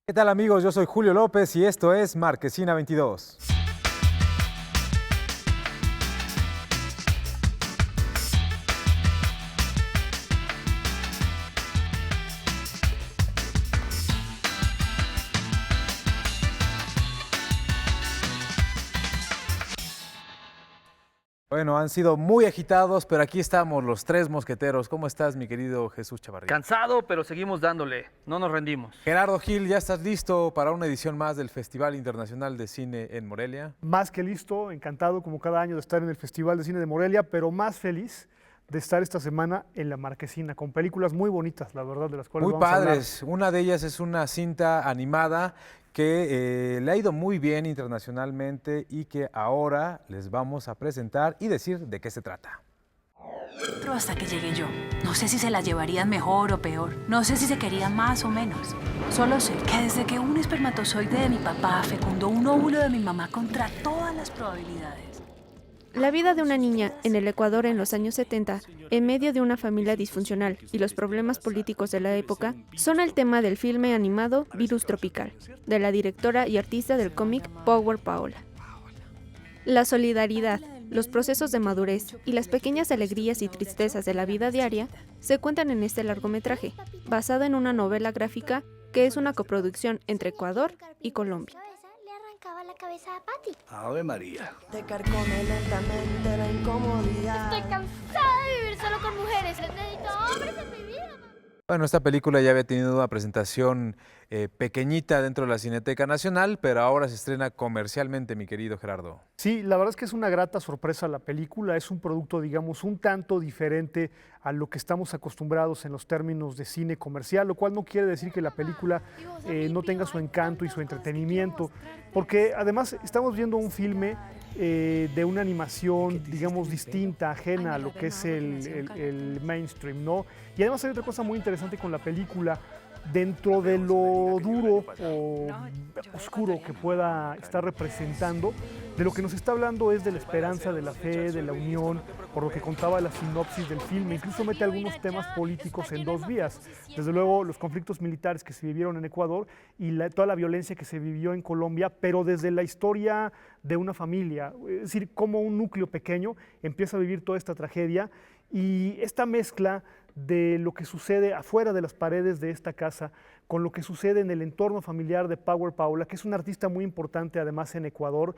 ¿Qué tal amigos? Yo soy Julio López y esto es Marquesina 22. Bueno, han sido muy agitados, pero aquí estamos los tres mosqueteros. ¿Cómo estás, mi querido Jesús Chavarría? Cansado, pero seguimos dándole, no nos rendimos. Gerardo Gil, ¿ya estás listo para una edición más del Festival Internacional de Cine en Morelia? Más que listo, encantado como cada año de estar en el Festival de Cine de Morelia, pero más feliz de estar esta semana en la Marquesina, con películas muy bonitas, la verdad, de las cuales Muy vamos a hablar. padres. Una de ellas es una cinta animada que le ha ido muy bien internacionalmente y que ahora les vamos a presentar y decir de qué se trata. Pero hasta que llegué yo. No sé si se la llevarían mejor o peor. No sé si se querían más o menos. Solo sé que desde que un espermatozoide de mi papá fecundó un óvulo de mi mamá contra todas las probabilidades. La vida de una niña en el Ecuador en los años 70, en medio de una familia disfuncional y los problemas políticos de la época, son el tema del filme animado Virus Tropical, de la directora y artista del cómic Power Paola. La solidaridad, los procesos de madurez y las pequeñas alegrías y tristezas de la vida diaria se cuentan en este largometraje, basado en una novela gráfica que es una coproducción entre Ecuador y Colombia. Le arrancaba la cabeza a Patty. Ave María. Te carcome lentamente la incomodidad. Estoy cansada de vivir solo con mujeres. Necesito hombres en mi vida. Bueno, esta película ya había tenido una presentación pequeñita dentro de la Cineteca Nacional, pero ahora se estrena comercialmente, mi querido Gerardo. Sí, la verdad es que es una grata sorpresa la película, es un producto, digamos, un tanto diferente a lo que estamos acostumbrados en los términos de cine comercial, lo cual no quiere decir que la película no tenga su encanto y su entretenimiento, porque además estamos viendo un filme de una animación, digamos, distinta, ajena a lo que es el mainstream, ¿no? Y además hay otra cosa muy interesante con la película. Dentro de lo duro o oscuro que pueda estar representando, de lo que nos está hablando es de la esperanza, de la fe, de la unión, por lo que contaba la sinopsis del filme. Incluso mete algunos temas políticos en dos vías. Desde luego los conflictos militares que se vivieron en Ecuador y toda la violencia que se vivió en Colombia, pero desde la historia de una familia, es decir, cómo un núcleo pequeño empieza a vivir toda esta tragedia y esta mezcla de lo que sucede afuera de las paredes de esta casa, con lo que sucede en el entorno familiar de Power Paola, que es un artista muy importante además en Ecuador,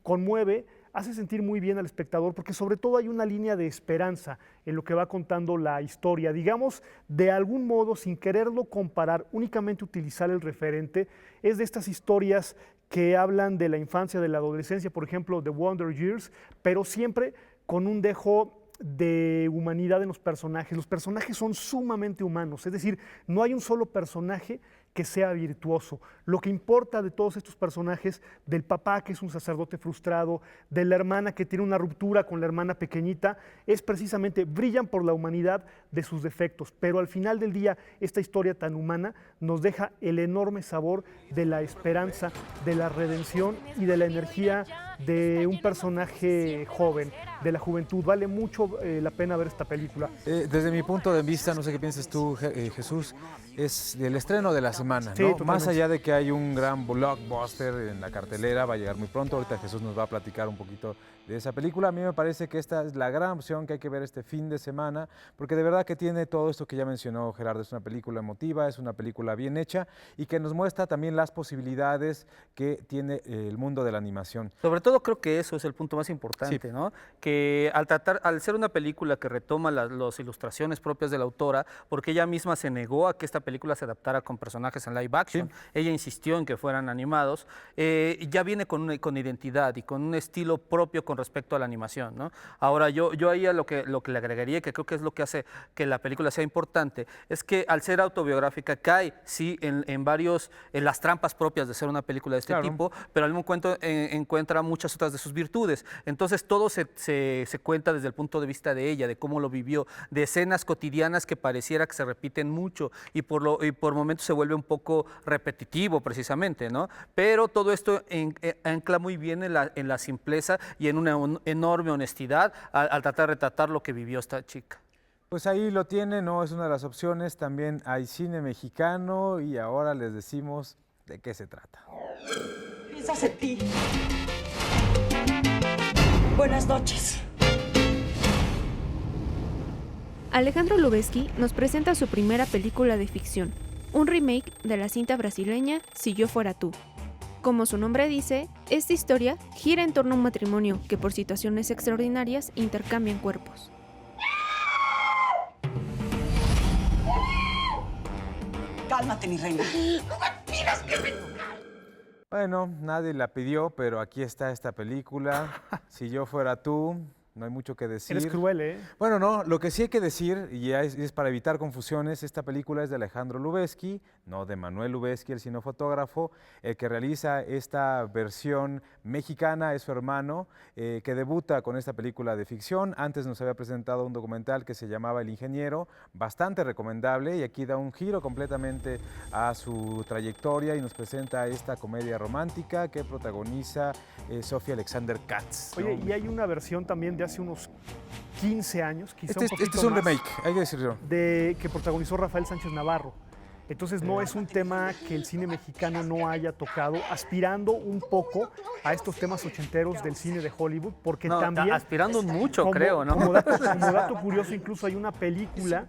conmueve, hace sentir muy bien al espectador, porque sobre todo hay una línea de esperanza en lo que va contando la historia. Digamos, de algún modo, sin quererlo comparar, únicamente utilizar el referente, es de estas historias que hablan de la infancia, de la adolescencia, por ejemplo, The Wonder Years, pero siempre con un dejo de humanidad en los personajes. Los personajes son sumamente humanos, es decir, no hay un solo personaje que sea virtuoso. Lo que importa de todos estos personajes, del papá que es un sacerdote frustrado, de la hermana que tiene una ruptura con la hermana pequeñita, es precisamente, brillan por la humanidad de sus defectos, pero al final del día, esta historia tan humana nos deja el enorme sabor de la esperanza, de la redención y de la energía de un personaje joven, de la juventud. Vale mucho la pena ver esta película. Desde mi punto de vista, no sé qué piensas tú, Jesús, es el estreno de la semana, Sí, ¿no? totalmente. Más allá de que hay un gran blockbuster en la cartelera, va a llegar muy pronto. Ahorita Jesús nos va a platicar un poquito de esa película. A mí me parece que esta es la gran opción que hay que ver este fin de semana, porque de verdad que tiene todo esto que ya mencionó Gerardo. Es una película emotiva, es una película bien hecha y que nos muestra también las posibilidades que tiene el mundo de la animación. Sobre todo creo que eso es el punto más importante, ¿no? Que al ser una película que retoma las ilustraciones propias de la autora, porque ella misma se negó a que esta película se adaptara con personajes en live action, ella insistió en que fueran animados, ya viene con identidad y con un estilo propio con respecto a la animación, ¿no? Ahora, yo ahí a lo que le agregaría, que creo que es lo que hace que la película sea importante, es que al ser autobiográfica cae, sí, en las trampas propias de ser una película de este tipo, pero al mismo tiempo encuentra muchas otras de sus virtudes. Entonces todo se cuenta desde el punto de vista de ella, de cómo lo vivió, de escenas cotidianas que pareciera que se repiten mucho y por momentos se vuelve un poco repetitivo precisamente, ¿no? Pero todo esto ancla muy bien en la simpleza y en una enorme honestidad al tratar de retratar lo que vivió esta chica. Pues ahí lo tienen, ¿no? Es una de las opciones. También hay cine mexicano y ahora les decimos de qué se trata. Piensas en ti. Buenas noches. Alejandro Lubezki nos presenta su primera película de ficción, un remake de la cinta brasileña Si yo fuera tú. Como su nombre dice, esta historia gira en torno a un matrimonio que por situaciones extraordinarias intercambian cuerpos. Cálmate, mi reina. Bueno, nadie la pidió, pero aquí está esta película. Si yo fuera tú, no hay mucho que decir. Eres cruel, ¿eh? Bueno, no, lo que sí hay que decir, y es para evitar confusiones, esta película es de Alejandro Lubezki, no de Manuel Lubezki, el cinefotógrafo. El que realiza esta versión mexicana es su hermano, que debuta con esta película de ficción. Antes nos había presentado un documental que se llamaba El Ingeniero, bastante recomendable, y aquí da un giro completamente a su trayectoria y nos presenta esta comedia romántica que protagoniza Sofía Alexander Katz, ¿no? Oye, y hay una versión también de hace unos 15 años, quizá Este un poquito es un más, remake, hay que decirlo. que protagonizó Rafael Sánchez Navarro. Entonces no es un tema que el cine mexicano no haya tocado, aspirando un poco a estos temas ochenteros del cine de Hollywood, porque No, también... aspirando mucho, como- creo, ¿no? Como dato curioso, incluso hay una película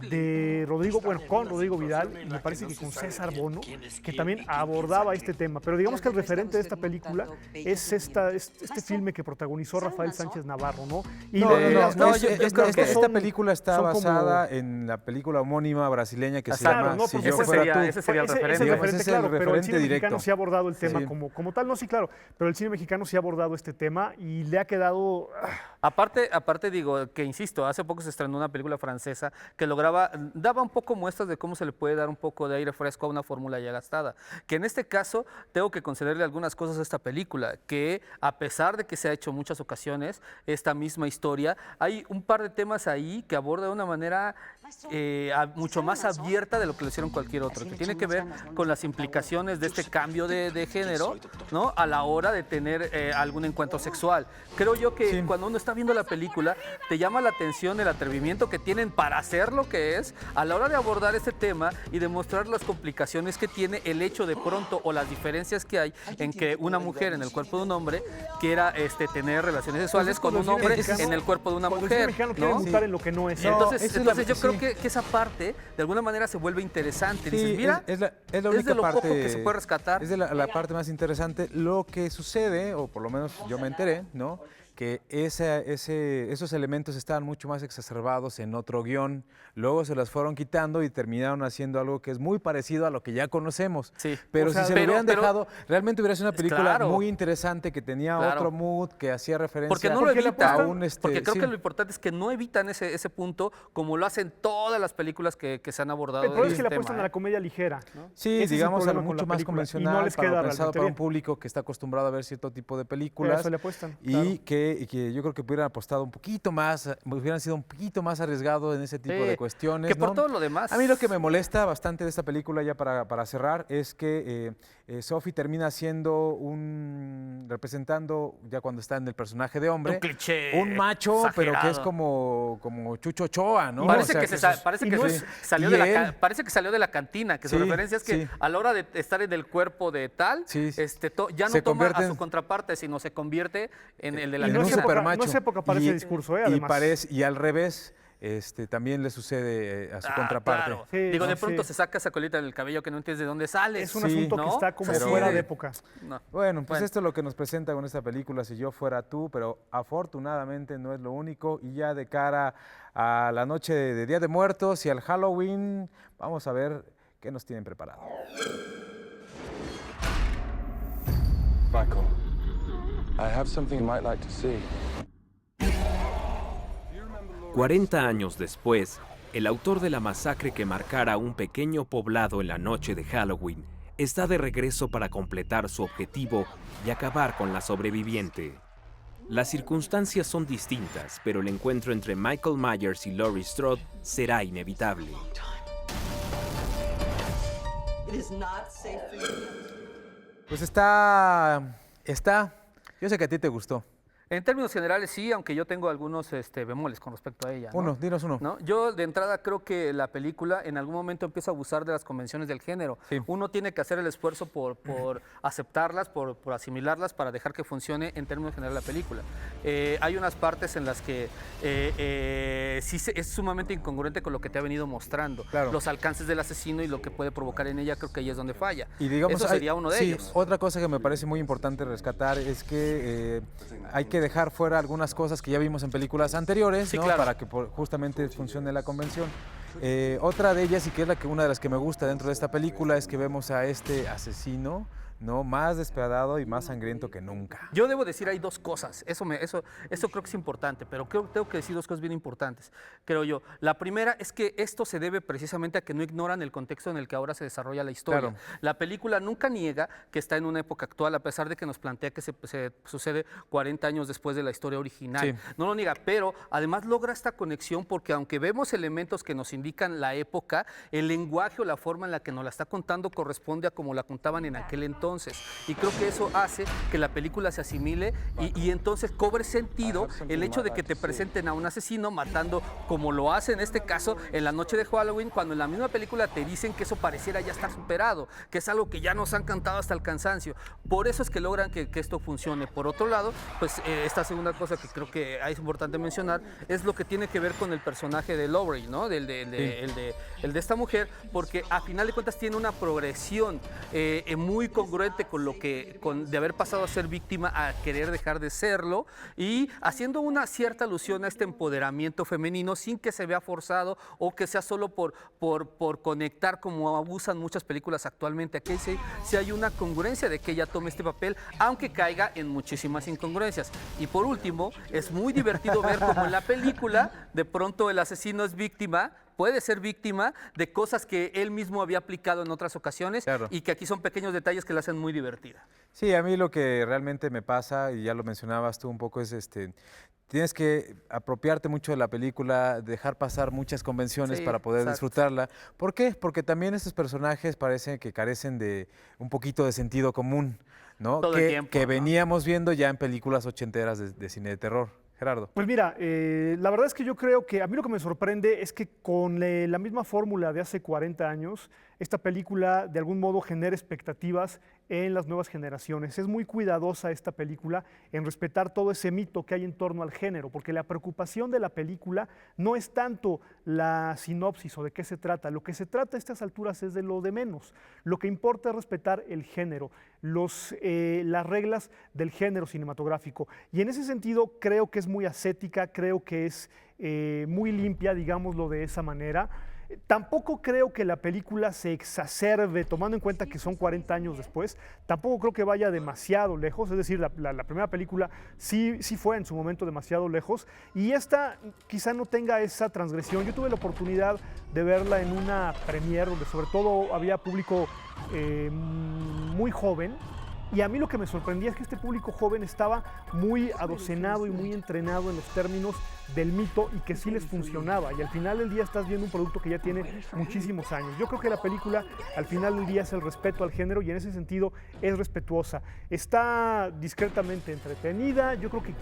de Rodrigo, bueno, con Rodrigo Vidal, y me parece que con César Bono, que también abordaba este tema. Pero digamos que el referente de esta película es este filme que protagonizó Rafael Sánchez Navarro, ¿no? Y No, las dos- yo las creo dos que son- esta película está son como- basada en la película homónima brasileña que se Claro, llama no, Si porque yo ese fuera sería- tú. ese sería el Ese es referente. el Digamos, referente, ese es el claro, pero el cine referente mexicano directo. sí ha abordado el tema Sí. como tal, no, sí, claro, pero el cine mexicano sí ha abordado este tema y le ha quedado... Aparte digo que, insisto, hace poco se estrenó una película francesa que daba un poco muestras de cómo se le puede dar un poco de aire fresco a una fórmula ya gastada. Que en este caso tengo que concederle algunas cosas a esta película, que a pesar de que se ha hecho en muchas ocasiones esta misma historia, hay un par de temas ahí que aborda de una manera mucho más abierta de lo que lo hicieron cualquier otro, que tiene que ver con las implicaciones de este cambio de género, ¿no? A la hora de tener algún encuentro sexual. Creo yo que cuando uno está viendo la película, te llama la atención el atrevimiento que tienen para hacer lo que es, a la hora de abordar este tema y demostrar las complicaciones que tiene el hecho de pronto o las diferencias que hay en que una mujer en el cuerpo de un hombre quiera tener relaciones sexuales con un hombre en el cuerpo de una Cuando el cine mujer, mexicano quiere ¿no? mutar en lo que no es. Entonces yo creo que esa parte de alguna manera se vuelve interesante. Sí, Dices, mira, es la única es de lo parte, poco que se puede rescatar. Es de la parte más interesante. Lo que sucede, o por lo menos yo me enteré, ¿no? Que esos elementos estaban mucho más exacerbados en otro guión, luego se las fueron quitando y terminaron haciendo algo que es muy parecido a lo que ya conocemos. Sí. Pero O sea, si se lo hubieran pero- dejado, realmente hubiera sido una película Claro. muy interesante, que tenía Claro. otro mood, que hacía referencia Porque no lo Porque le evitan, apuestan- a un... porque creo sí. que lo importante es que no evitan ese punto como lo hacen todas las películas que se han abordado. El problema de es que le este apuestan tema, a la comedia ligera, ¿no? Sí, Ese es el digamos algo problema con la mucho más película, convencional, y no les para queda lo pensado realmente para un bien. público que está acostumbrado a ver cierto tipo de Por películas. eso le apuestan, Y claro. que yo creo que hubieran apostado un poquito más, hubieran sido un poquito más arriesgados en ese tipo de cuestiones. Que por ¿no? todo lo demás. A mí lo que me molesta bastante de esta película, ya para cerrar, es que Sophie termina siendo representando, ya cuando está en el personaje de hombre, Un cliché un macho, pero que es exagerado. como Chucho Ochoa, ¿no? Parece, O sea, que, eso es- parece y que no se es- salió y de la él- parece que salió de la cantina, que su Sí, referencia es que sí. a la hora de estar en el cuerpo de tal, Sí. ya no Se toma convierte a su en- contraparte, sino se convierte en el de la Y en no un es cantina. época- supermacho. no es época para ese discurso, además. Y al revés, también le sucede a su contraparte. Claro. Sí, Digo, no, de pronto sí. se saca esa colita del cabello que no entiendes de dónde sale. Es un Sí, asunto que ¿no? está como Pero- fuera de época. No. Bueno, pues Bueno. esto es lo que nos presenta con esta película, Si yo fuera tú, pero afortunadamente no es lo único. Y ya de cara a la noche de Día de Muertos y al Halloween, vamos a ver qué nos tienen preparado. Michael, I have something you might like to see. 40 años después, el autor de la masacre que marcara un pequeño poblado en la noche de Halloween está de regreso para completar su objetivo y acabar con la sobreviviente. Las circunstancias son distintas, pero el encuentro entre Michael Myers y Laurie Strode será inevitable. It is not safe for you. Pues está. Yo sé que a ti te gustó. En términos generales sí, aunque yo tengo algunos bemoles con respecto a ella. ¿No? Dinos uno. ¿No? Yo de entrada creo que la película en algún momento empieza a abusar de las convenciones del género. Sí. Uno tiene que hacer el esfuerzo por aceptarlas, por asimilarlas para dejar que funcione en términos generales la película. Hay unas partes en las que sí es sumamente incongruente con lo que te ha venido mostrando. Claro. Los alcances del asesino y lo que puede provocar en ella, creo que ahí es donde falla. Y digamos, eso sería uno de ellos. Otra cosa que me parece muy importante rescatar es que hay que dejar fuera algunas cosas que ya vimos en películas anteriores, Sí, ¿no? claro. Para que justamente funcione la convención. Otra de ellas, y que es una de las que me gusta dentro de esta película, es que vemos a este asesino, ¿no? Más despiadado y más sangriento que nunca. Yo debo decir, hay dos cosas, eso creo que es importante, pero tengo que decir dos cosas bien importantes, creo yo. La primera es que esto se debe precisamente a que no ignoran el contexto en el que ahora se desarrolla la historia. Claro. La película nunca niega que está en una época actual, a pesar de que nos plantea que se sucede 40 años después de la historia original. Sí. No lo niega, pero además logra esta conexión porque aunque vemos elementos que nos indican la época, el lenguaje o la forma en la que nos la está contando corresponde a como la contaban en aquel entonces. Y creo que eso hace que la película se asimile y entonces cobre sentido el hecho de que te presenten a un asesino matando como lo hace en este caso en la noche de Halloween, cuando en la misma película te dicen que eso pareciera ya estar superado, que es algo que ya nos han cantado hasta el cansancio. Por eso es que logran que esto funcione. Por otro lado, pues esta segunda cosa que creo que es importante mencionar es lo que tiene que ver con el personaje de Laurie, ¿no? El de esta mujer, porque a final de cuentas tiene una progresión muy congruente de haber pasado a ser víctima a querer dejar de serlo y haciendo una cierta alusión a este empoderamiento femenino sin que se vea forzado o que sea solo por conectar como abusan muchas películas actualmente. Aquí sí hay una congruencia de que ella tome este papel, aunque caiga en muchísimas incongruencias. Y por último, es muy divertido ver cómo en la película de pronto el asesino es víctima, puede ser víctima de cosas que él mismo había aplicado en otras ocasiones. Claro. Y que aquí son pequeños detalles que la hacen muy divertida. Sí, a mí lo que realmente me pasa, y ya lo mencionabas tú un poco, es tienes que apropiarte mucho de la película, dejar pasar muchas convenciones para poder disfrutarla. ¿Por qué? Porque también estos personajes parecen que carecen de un poquito de sentido común, ¿no? Todo el tiempo, que ¿no? veníamos viendo ya en películas ochenteras de cine de terror. Gerardo. Pues mira, la verdad es que yo creo que a mí lo que me sorprende es que con la misma fórmula de hace 40 años, esta película de algún modo genera expectativas en las nuevas generaciones. Es muy cuidadosa esta película en respetar todo ese mito que hay en torno al género, porque la preocupación de la película no es tanto la sinopsis o de qué se trata. Lo que se trata a estas alturas es de lo de menos. Lo que importa es respetar el género, las reglas del género cinematográfico. Y en ese sentido creo que es muy ascética, creo que es muy limpia, digámoslo de esa manera. Tampoco creo que la película se exacerbe, tomando en cuenta que son 40 años después, tampoco creo que vaya demasiado lejos, es decir, la primera película sí fue en su momento demasiado lejos, y esta quizá no tenga esa transgresión. Yo tuve la oportunidad de verla en una premiere donde sobre todo había público muy joven, y a mí lo que me sorprendía es que este público joven estaba muy adocenado y muy entrenado en los términos del mito y que sí les funcionaba. Y al final del día estás viendo un producto que ya tiene muchísimos años. Yo creo que la película al final del día es el respeto al género y en ese sentido es respetuosa. Está discretamente entretenida. Yo creo que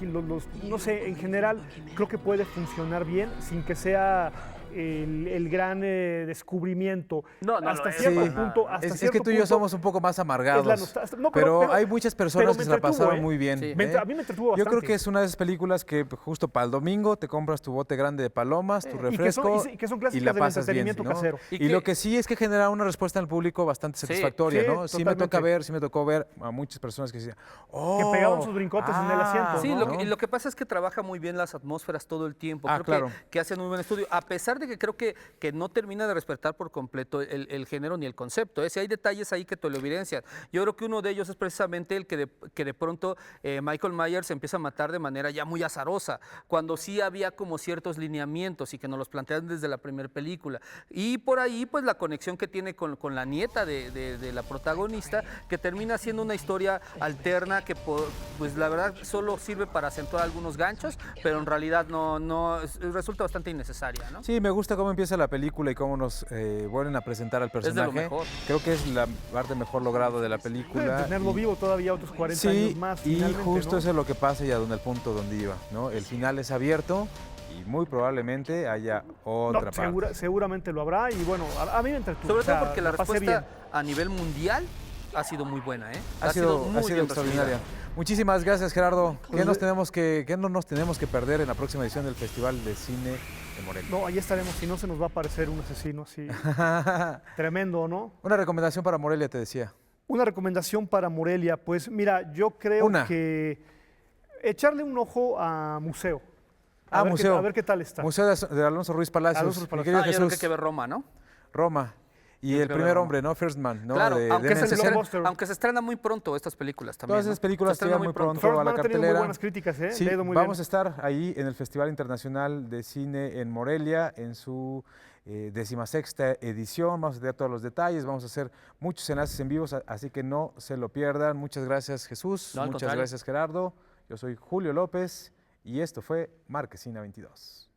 no sé, en general creo que puede funcionar bien sin que sea el gran descubrimiento. Hasta cierto punto. Es que tú y yo somos un poco más amargados. Pero hay muchas personas que se la pasaron muy bien. Sí. A mí me entretuvo bastante. Yo creo que es una de esas películas que justo para el domingo te compras tu bote grande de palomas, tu refresco y que son clásicas y la del pasas entretenimiento bien, ¿no? casero. Y lo que sí es que genera una respuesta en el público bastante satisfactoria, ¿no? Sí me tocó ver a muchas personas que decían, que pegaban sus brincotes en el asiento. Sí, ¿no? lo que pasa es que trabaja muy bien las atmósferas todo el tiempo. Creo claro. que hacen un buen estudio, a pesar de que creo que no termina de respetar por completo el género ni el concepto. Si hay detalles ahí que te lo evidencian. Yo creo que uno de ellos es precisamente el que de pronto Michael Myers empieza a matar de manera ya muy azarosa, cuando sí había como ciertos lineamientos y que nos los plantean desde la primera película. Y por ahí, pues la conexión que tiene con la nieta de la protagonista, que termina siendo una historia alterna que, pues la verdad, solo sirve para acentuar algunos ganchos, pero en realidad no resulta bastante innecesaria, ¿no? Sí, me gusta cómo empieza la película y cómo nos vuelven a presentar al Es de lo personaje. mejor. Creo que es la parte mejor logrado de la Pueden película. tenerlo y- vivo todavía otros 40 años más. y finalmente, justo ¿no? eso es lo que pasa y a donde el punto donde iba, ¿no? El final es abierto y muy probablemente haya otra No, parte. seguramente lo habrá y bueno, a mí me entretuvo. Sobre o sea, todo porque la la pasé respuesta bien. a nivel mundial ha sido muy buena, ¿eh? Ha sido muy bien extraordinaria. recibida. Muchísimas gracias, Gerardo. ¿Qué Pues, no nos tenemos que perder en la próxima edición del Festival de Cine de Morelia? No, ahí estaremos, si no se nos va a aparecer un asesino así tremendo, ¿no? Una recomendación para Morelia, te decía. Una recomendación para Morelia, pues mira, yo creo Una. que echarle un ojo a Museo. A ver Museo. a ver qué tal está. Museo de Alonso Ruiz Palacios. Alonso Ruiz Mi Palacios. querido Yo creo que Jesús, hay que ver Roma, ¿no? Roma. Y Yo el creo primer que hombre, ¿no? First Man, ¿no? Claro, de aunque, se Menzel. blockbuster. aunque se estrena muy pronto estas películas también. Todas ¿no? esas películas Se llegan estrenan muy pronto First a la Man ha tenido muy cartelera. buenas críticas, ¿eh? Sí, Le ha ido muy vamos bien. a estar ahí en el Festival Internacional de Cine en Morelia, en su 16ª edición. Vamos a tener todos los detalles, vamos a hacer muchos enlaces en vivos, así que no se lo pierdan. Muchas gracias, Jesús. No, al Muchas contrario. gracias, Gerardo. Yo soy Julio López y esto fue Marquesina 22.